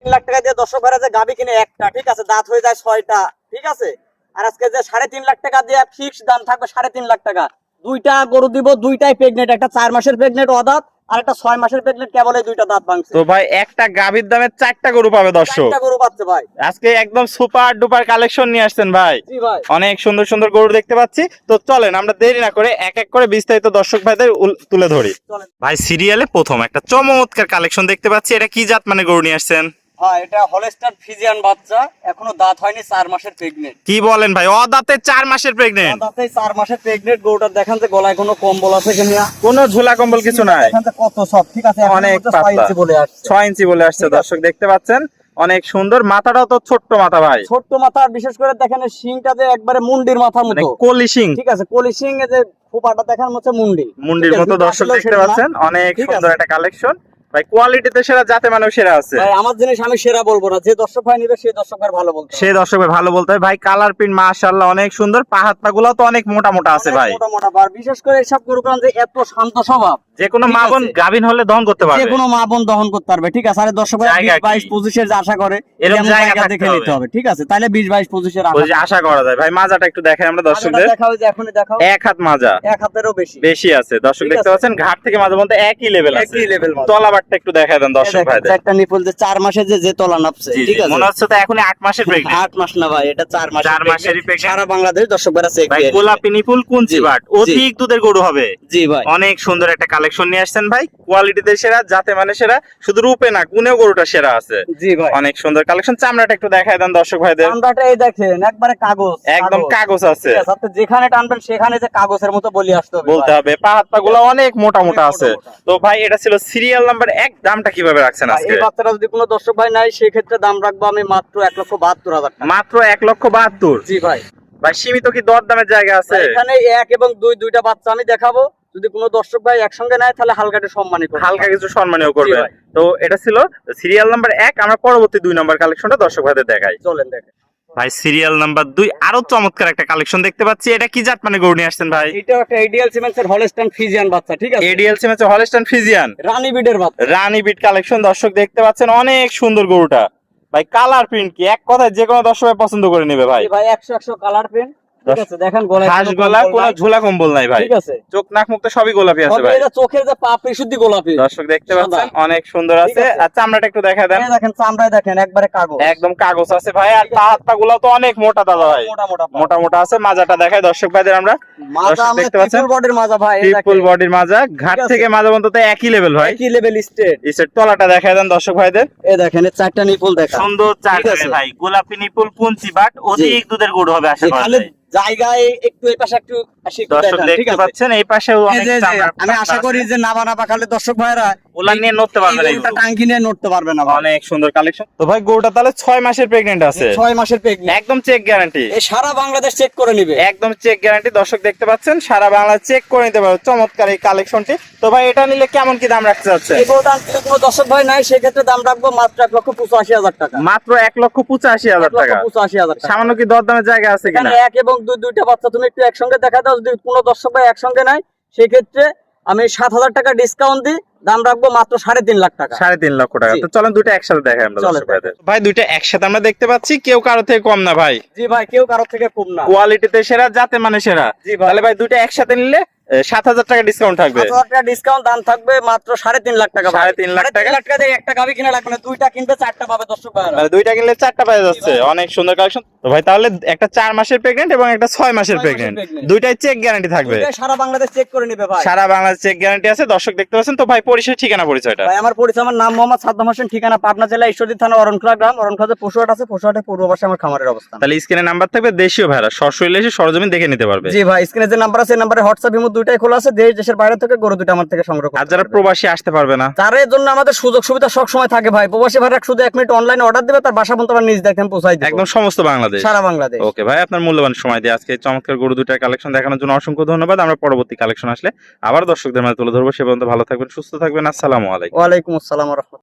3 লাখ টাকা দিয়ে দর্শক ভাইরা যে গাবি কিনে একটা, ঠিক আছে, দাঁত হয়ে যায় 6টা, ঠিক আছে। আর আজকে যে 3.5 লাখ টাকা দিয়ে ফিক্স দাম থাকবে 3.5 লাখ টাকা, দুইটা গরু দিব, দুইটাই প্রেগনেন্ট, একটা 4 মাসের প্রেগনেন্ট অদাঁত আর একটা 6 মাসের প্রেগনেন্ট, কেবল এই দুইটা দাঁত ভাঙছে। তো ভাই একটা গাভীর দামে 4টা গরু পাবে দর্শক। 4টা গরু পাচ্ছে ভাই। আজকে একদম সুপার ডুপার কালেকশন নিয়ে আসছেন ভাই। জি ভাই, অনেক সুন্দর সুন্দর গরু দেখতে পাচ্ছি। তো চলেন আমরা দেরি না করে এক এক করে বিস্তারিত দর্শক ভাইদের তুলে ধরি। চলেন ভাই সিরিয়ালে প্রথম একটা চমৎকার কালেকশন দেখতে পাচ্ছি, এটা কি জাত মানে গরু নিয়ে আসছেন? ভাই এটা হলস্টাইন ফ্রিজিয়ান বাচ্চা, এখনো দাঁত হয়নি, 4 মাসের প্রেগনেন্ট। কি বলেন ভাই, অদাঁতে 4 মাসের প্রেগনেন্ট? দাঁতে 4 মাসের প্রেগনেন্ট গরুটা, দেখেন যে গলায় কোনো কম্বল আছে কিনা, কোনো ঝোলা কম্বল কিছু নাই, দেখেন যে কত সব, ঠিক আছে, অনেক 6 ইঞ্চি বলে আসছে। 6 ইঞ্চি বলে আসছে দর্শক দেখতে পাচ্ছেন। অনেক সুন্দর, মাথাটাও তো ছোট্ট মাথা ভাই, ছোট্ট মাথা, আর বিশেষ করে দেখেন শিংটা যে একবারে মুন্ডির মাথার মানে মতো, কলি সিং, ঠিক আছে, কলি শিং, এ যে খোপাটা দেখেন হচ্ছে মুন্ডির মতো দর্শক দেখতে পাচ্ছেন। অনেক সুন্দর একটা কালেকশন ভাই, কোয়ালিটিতে সেরা, যাতে মানেও সেরা আছে ভাই। আমার জিনিস আমি সেরা বলবো না, যে দর্শক ভাই নিবে সেই দর্শক ভাই ভালো বলতে হবে। সেই দর্শক ভাই ভালো বলতে হয় ভাই। কালার প্রিন্ট মাশাআল্লাহ অনেক সুন্দর, পা হাত পা গুলো তো অনেক মোটা মোটা আছে ভাই, মোটা মোটা বার, বিশেষ করে এইসব গরু কারণ যে এত শান্ত স্বভাব, যে কোনো ঠিক মা বোন আছে। গাভিন হলে দহন করতে যে পারবে, কোনো মা বোন দহন করতে পারবে, ঠিক আছে। আর দর্শক ভাই জায়গা 20 কি? 22 এর যে আশা করে, এরকম এমন জায়গা জায়গা থাকতে দেখে নিতে হবে। হবে, ঠিক আছে, তাহলে 20 22 25 এর ওই যে আশা করা যায় ভাই। মাজাটা একটু দেখাই আমরা দর্শকদের, দেখাও, যে এখনই দেখাও, এক হাত মাজা, এক হাতেরও বেশি বেশি আছে দর্শক ঠিক দেখতে আছে। পাচ্ছেন। ঘাট থেকে মাঝে মধ্যে একই লেভেল আছে, একই লেভেল মাছ। তলাবারটা একটু দেখায় দেন দর্শক ভাইদের। একটা নিপুল যে 4 মাসে যে তলা নাপছে, জি, ঠিক জি, আছে, মনে হচ্ছে তো এখনই 8 মাসের প্রেগনেন্ট। 8 মাস না ভাই, এটা 4 মাস, 4 মাসেরই pregnant। সারা বাংলাদেশ দর্শক ভাইরা চেক ভাই দিয়ে নিবে। গোলাপি নিপুল কুঞ্চি জি, বাট, জি। অধিক দুধের গরু হবে। জি ভাই, অনেক সুন্দর একটা কালেকশন নিয়ে আসছেন ভাই, কোয়ালিটিতে সেরা, যাতে মানে সেরা, শুধু রূপে না গুণেও গরুটা সেরা আছে। জি ভাই। অনেক সুন্দর কালেকশন। চামড়াটা একটু দেখায় দেন দর্শক ভাইদের। চামড়াটা এই দেখেন, একবারে কাগজ, একদম কাগজ আছে, ঠিক আছে, আপনি যেখানে টানবেন সেখানে যে কাগজের মতো বলি আসতে হবে বলতে ভাই। হবে। পা হাত পা গুলো অনেক মোটা মোটা আছে। মোটা মোটা। তো ভাই এটা ছিল সিরিয়াল নাম্বার 1, দামটা কিভাবে রাখছেন ভাই, আজকে? এই বাচ্চাটা যদি কোনো দর্শক ভাই নাই, সেই ক্ষেত্রে দাম রাখবো আমি মাত্র 1,72,000 টাকা। মাত্র 1,72,000। জি ভাই। ভাই সীমিত কি দর দামের জায়গা আছে? ভাই, এখানে 1 এবং 2 দুইটা বাচ্চা আমি দেখাবো, যদি কোনো দর্শক ভাই একসঙ্গে নেয় তাহলে হালকা একটু সম্মানী করবো। হালকা কিছু সম্মানীয় জি করবে। ভাই। তো এটা ছিল সিরিয়াল নাম্বার 1, আমরা পরবর্তী 2 নাম্বার কালেকশনটা দর্শক ভাইদের দেখাই। চলেন দেখেন। ভাই সিরিয়াল নাম্বার 2 আরো চমৎকার একটা কালেকশন দেখতে পাচ্ছি, এটা কি জাত মানে গরু নিয়ে আসছেন ভাই? এটা একটা এডিএল সিমেন্সের হলস্টাইন ফ্রিজিয়ান বাচ্চা, ঠিক আছে, এডিএলসি ম্যাচে হলস্টাইন ফ্রিজিয়ান রানী বিডের বাচ্চা। রানী বিট কালেকশন দর্শক দেখতে পাচ্ছেন। অনেক সুন্দর গরুটা ভাই, কালার প্রিন্ট কি এক কথায় যে কোনো দর্শক ভাই পছন্দ করে নেবে ভাই। জি ভাই, 100 কালার পেন, ঠিক আছে, দেখেন গলায় ঘাস কোনো গলা, কম্বল কোনো নাই, ঝোলা কম্বল নাই ভাই, ঠিক আছে, চোখ নাক মুখ তো সবই গোলাপি আছে তবে ভাই। এটা চোখের যে পাপড়ি শুদ্ধি গোলাপি, দর্শক দেখতে পাচ্ছেন সাদা। অনেক সুন্দর ঠিক আছে। আছে। আর চামড়াটা একটু দেখা দেন, এই দেখেন চামড়ায় দেখেন একবারে কাগজ, একদম কাগজ আছে ভাই। আর পা হাত পা গুলো তো অনেক মোটা দাদা ভাই, মোটা মোটা পা। মোটা মোটা আছে। মাজাটা দেখায় দর্শক ভাইদের আমরা, মাজা দর্শক আমরা দেখতে পাচ্ছেন ট্রিপল বডির মাজা ভাই, এই ট্রিপল দেখেন বডির মাজা, ঘাট ঠিক আছে। থেকে মাজা পর্যন্ত একই লেভেল ভাই। একই লেভেল স্টেট। ইসের তলাটা দেখায় দেন দর্শক ভাইদের, এই দেখেন এই 4টা নিপুল দেখা, সুন্দর চার ঠিক আছে। ভাই, গোলাপি নিপুল কুঞ্চি বাট, অধিক দুধের গরু হবে আশা করা খালি যায়। জায়গায় একটু এই পাশে একটু আসি একটু দর্শক দেখান, ঠিক দেখতে আছে। পাচ্ছেন এই পাশেও এই অনেক যে, চামড়ার আমি আশা পাতা করি আছে। যে নাবা নাবা খালে দর্শক ভাইরা ওলা নিয়ে নড়তে পারবে না এই এগুলো। টাঙ্কি নিয়ে নড়তে পারবে না ভাই। অনেক সুন্দর কালেকশন। তো ভাই গরুটা তাহলে 6 মাসের প্রেগন্যান্ট আছে, 6 মাসের প্রেগন্যান্ট, একদম চেক গ্যারান্টি, এই সারা বাংলাদেশ চেক করে নিবে, একদম চেক গ্যারান্টি। দর্শক দেখতে পাচ্ছেন সারা বাংলা চেক করে নিতে পারবে। চমৎকার এই কালেকশনটি। তো ভাই এটা নিলে কেমন কি দাম রাখতে যাচ্ছে? এই গরুটা যদি কোনো দর্শক ভাই নাই, সেক্ষেত্রে দাম রাখবো মাত্র 1,85,000 টাকা। মাত্র 1,85,000 টাকা। 1,85,000 টাকা। সামান্য কি দরদামের জায়গা আছে এখানে কিনা? 1 এবং 2 দুইটা বাচ্চা তুমি একটু একসঙ্গে দেখা দাও, যদি কোনো দর্শক ভাই একসঙ্গে নাই, সেক্ষেত্রে আমি 7,000 টাকা ডিসকাউন্ট দিই, দাম রাখবো মাত্র 3.5 লাখ টাকা। 3.5 লক্ষ টাকা। জি। তো চলেন দুটো একসাথে দেখাই আমরা চলেন দর্শক ভাইদের। ভাই দুইটা একসাথে আমরা দেখতে পাচ্ছি, কেউ কারো থেকে কম না ভাই, জি ভাই, কেউ কারোর থেকে কম না। কোয়ালিটিতে সেরা, যাতে মানে সেরা। জি ভাই। তাহলে ভাই দুটো একসাথে নিলে 7,000 টাকা ডিসকাউন্ট থাকবে। 7,000 টাকা ডিসকাউন্ট, দাম থাকবে মাত্র 3.5 লাখ টাকা। 3.5 লাখ টাকা। 3.5 লাখ টাকা দিয়ে একটা গাবি কিনা লাগবে না, দুইটা কিনবে 4টা পাবে দর্শক ভাইরা। মানে দুইটা কিনলে 4টা পাওয়া যাচ্ছে। অনেক সুন্দর কালেকশন। তো ভাই তাহলে একটা 4 মাসের প্রেগন্যান্ট এবং একটা 6 মাসের 6 মাসের প্রেগন্যান্ট, pregnant। দুইটাই চেক গ্যারান্টি থাকবে। দুইটাই সারা বাংলাদেশ চেক করে নিবে ভাই। সারা বাংলাদেশ চেক গ্যারান্টি আছে। দর্শক দেখতে পাচ্ছেন। তো ভাই পরিচয়, ঠিকানা, পরিচয়টা। ভাই আমার পরিচয়, আমার নাম মোহাম্মদ সাদ্দাম হোসেন, ঠিকানা পাবনা জেলা ঈশ্বরদী থানা অরণখোলা গ্রাম। অরণখোলাতে পশুহাট আছে, পশুহাটের পূর্ব পাশে আমার খামারের অবস্থান। তাহলে স্ক্রিনে নাম্বার থাকবে, দেশীয় ভাইরা সরাসরি এসে সরজমিন দেখে নিতে পারবে। জি ভাই, স্ক্রিনে যে নাম্বার আছে, এই নাম্বারে হোয়াটসঅ্যাপ ইমো দুইটাই খোলা আছে। দেশ দেশের বাইরে থেকে গরু দুটো আমার থেকে সংগ্রহ আর করতে যারা পারবে। প্রবাসী আসতে পারবে না, তার জন্য আমাদের সুযোগ সুবিধা সব সময় থাকে ভাই। প্রবাসী ভাইরা শুধু 1 মিনিট অনলাইনে অর্ডার দিবে, তার বাসা পর্যন্ত আমরা নিজ দেখেন পৌঁছাই দেব, একদম সমস্ত বাংলাদেশ, সারা বাংলাদেশ। ওকে ভাই, আপনার মূল্যবান সময় দিয়ে আজকে এই চমৎকার গরু দুটার কালেকশন দেখানোর জন্য অসংখ্য ধন্যবাদ। আমরা পরবর্তী কালেকশন আসলে আবার দর্শকদের মাঝে তুলে ধরবো। সে পর্যন্ত ভালো থাকবেন, সুস্থ থাকবেন। আসসালামু আলাইকুম। ওয়ালাইকুম আসসালাম ওয়া রাহমাতুল্লাহ।